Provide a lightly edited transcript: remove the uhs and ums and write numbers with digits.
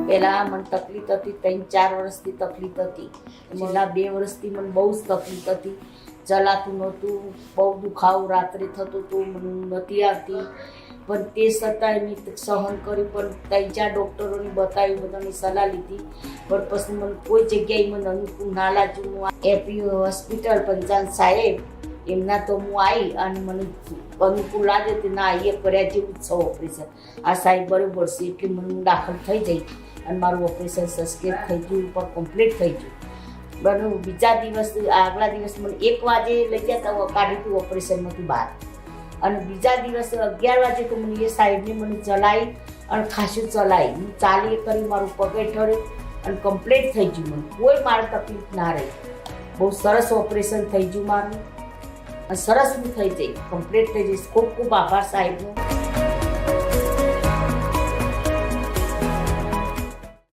પહેલાં મને તકલીફ હતી 3-4 વર્ષથી તકલીફ હતી. છેલ્લા 2 વર્ષથી મને બહુ જ તકલીફ હતી. ચલાતું નહોતું, બહુ દુખાવો રાત્રે થતો હતો, મને નથી આવતી. પણ તે છતાંય મેં સહન કર્યું. પણ 3-4 ડૉક્ટરોને બતાવ્યું, બધાની સલાહ લીધી. પણ પછી મને કોઈ જગ્યાએ મને અનુકૂળ ના લાગ્યું. હું એપી હોસ્પિટલ પંચાયત સાહેબ એમના તો હું આવી અને મને અનુકૂળ લાગે કે ના એ કર્યા જેવું જ છે ઓપરેશન. આ સાહેબ બરાબર છે એટલે મને હું દાખલ થઈ જઈ અને મારું ઓપરેશન સક્સેસ થઈ ગયું, પણ કમ્પ્લીટ થઈ ગયું. બરાબર. બીજા દિવસ આગલા દિવસ મને 1 વાગે લઈ ગયા હતા, કાઢી હતું ઓપરેશનમાંથી બહાર. અને બીજા દિવસે 11 વાગે તો મને એ સાહેબને મને ચલાવી અને ખાસું ચલાવી. હું ચાલી કરી, મારું પગે ઠર્યું અને કમ્પ્લીટ થઈ ગયું. મને કોઈ મારે તકલીફ ના રહી. બહુ સરસ ઓપરેશન થઈ ગયું મારું અને સરસ હું થઈ જઈ, કમ્પ્લીટ થઈ જઈશ. ખૂબ ખૂબ આભાર સાહેબનો.